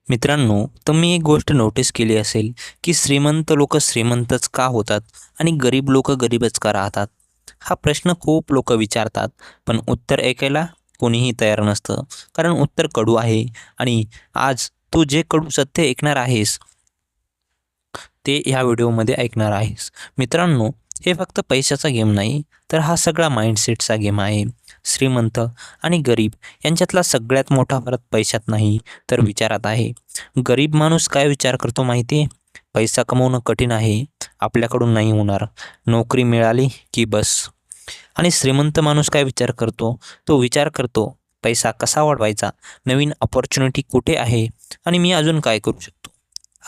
मित्रांनो, तुम्ही एक गोष्ट नोटीस केली असेल, की श्रीमंत लोक श्रीमंतच का होतात आणि गरीब लोक गरीबच का राहतात? हा प्रश्न खूप लोक विचारतात, पण उत्तर ऐकायला कोणीही तयार नसतं. कारण उत्तर कडू आहे आणि आज तू जे कडू सत्य ऐकणार आहेस, ते ह्या व्हिडिओमध्ये ऐकणार आहेस. मित्रांनो, हे फक्त पैशाचा गेम नाही, तर हा सगळा माइंडसेटचा गेम आहे. श्रीमंत आणि गरीब यांच्यातला सगळ्यात मोठा फरक पैशात नाही, तर विचारात आहे. गरीब माणूस काय विचार करतो माहिती आहे? पैसा कमवणं कठीण आहे, आपल्याकडून नाही होणार. नोकरी मिळाली की बस. आणि श्रीमंत माणूस काय विचार करतो? तो विचार करतो, पैसा कसा वाढवायचा, नवीन अपॉर्च्युनिटी कुठे आहे आणि मी अजून काय करू शकतो.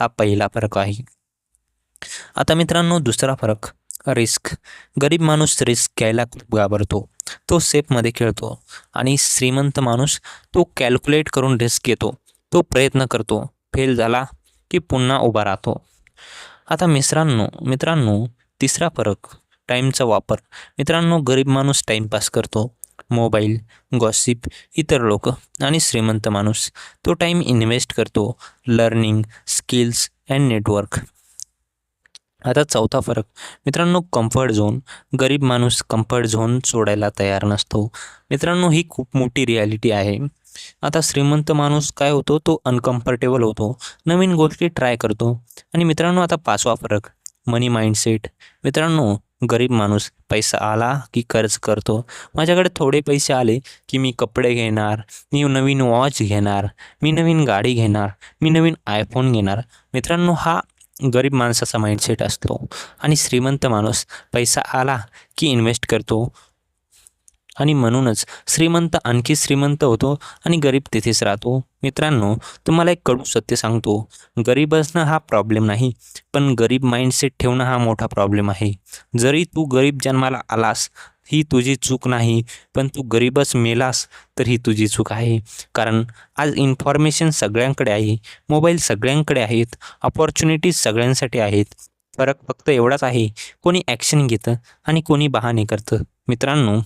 हा पहिला फरक आहे. आता मित्रांनो, दुसरा फरक रिस्क. गरीब माणूस रिस्क घ्यायला खूप घाबरतो. तो सेफमध्ये खेळतो आणि श्रीमंत माणूस तो कॅल्क्युलेट करून रिस्क घेतो. तो प्रयत्न करतो. फेल झाला की पुन्हा उभा राहतो. आता मित्रांनो, तिसरा फरक टाईमचा वापर. मित्रांनो, गरीब माणूस टाईमपास करतो. मोबाईल, गॉसिप, इतर लोक. आणि श्रीमंत माणूस तो टाईम इन्व्हेस्ट करतो. Learning, skills and network. आता चौथा फरक मित्रांनो, कम्फर्ट झोन. गरीब माणूस कम्फर्ट झोन सोडायला तयार नसतो. मित्रांनो, ही खूप मोठी रियालिटी आहे. आता श्रीमंत माणूस काय होतो, तो अनकम्फर्टेबल होतो, नवीन गोष्टी ट्राय करतो. आणि मित्रांनो, आता पाचवा फरक मनी माइंडसेट. मित्रांनो, गरीब माणूस पैसा आला की खर्च करतो. माझ्याकडे थोडे पैसे आले की मी कपडे घेणार, मी नवीन वॉच घेणार, मी नवीन गाडी घेणार, मी नवीन आयफोन घेणार. मित्रांनो, हा गरीब माणसाचा माइंडसेट असतो. आणि श्रीमंत माणूस पैसा आला की इन्व्हेस्ट करतो. आणि म्हणूनच श्रीमंत आणखी श्रीमंत होतो आणि गरीब तिथेच राहतो. मित्रांनो, तुम्हाला एक कडू सत्य सांगतो, गरीब असणं हा प्रॉब्लेम नाही, पण गरीब माइंडसेट ठेवणं हा मोठा प्रॉब्लेम आहे. जरी तू गरीब जन्माला आलास, ही तुझी चूक नाही, पण तू गरीबच मेलास तर ही तुझी चूक आहे. कारण आज इन्फॉर्मेशन सगळ्यांकडे आहे, मोबाईल सगळ्यांकडे आहेत, अपॉर्च्युनिटीज सगळ्यांसाठी आहेत. फरक फक्त एवढाच आहे, कोणी ॲक्शन घेतं आणि कोणी बहाणे करतं. मित्रांनो,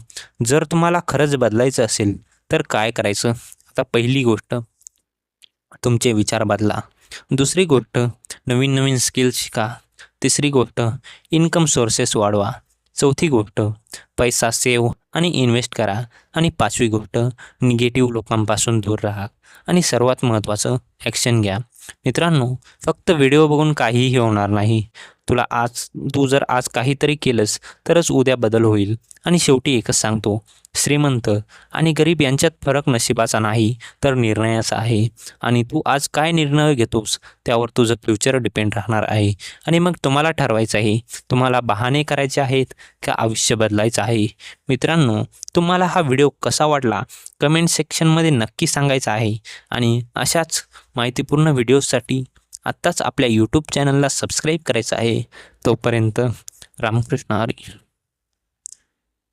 जर तुम्हाला खरंच बदलायचं असेल तर काय करायचं? आता पहिली गोष्ट, तुमचे विचार बदला. दुसरी गोष्ट, नवीन नवीन स्किल्स शिका. तिसरी गोष्ट, इन्कम सोर्सेस वाढवा. चौथी गोष्ट, पैसा सेव्ह आणि इन्व्हेस्ट करा. आणि पाचवी गोष्ट, निगेटिव्ह लोकांपासून दूर राहा. आणि सर्वात महत्त्वाचं, ॲक्शन घ्या. मित्रांनो, फक्त व्हिडिओ बघून काहीही होणार नाही. तू जर आज काहीतरी केलंस तरच उद्या बदल होईल. आणि शेवटी एकच सांगतो, श्रीमंत आणि गरीब यांच्यात फरक नशिबाचा नाही, तर निर्णयाचा आहे. आणि तू आज काय निर्णय घेतोस त्यावर तुझं फ्युचर डिपेंड राहणार आहे. आणि मग तुम्हाला ठरवायचं आहे, तुम्हाला बहाणे करायचे आहेत का आयुष्य बदलायचं आहे. मित्रांनो, तुम्हाला हा व्हिडिओ कसा वाटला कमेंट सेक्शनमध्ये नक्की सांगायचं आहे. आणि अशाच माहितीपूर्ण व्हिडिओसाठी आत्ताच आपल्या यूट्यूब चॅनलला सबस्क्राईब करायचं आहे. तोपर्यंत रामकृष्ण हरी.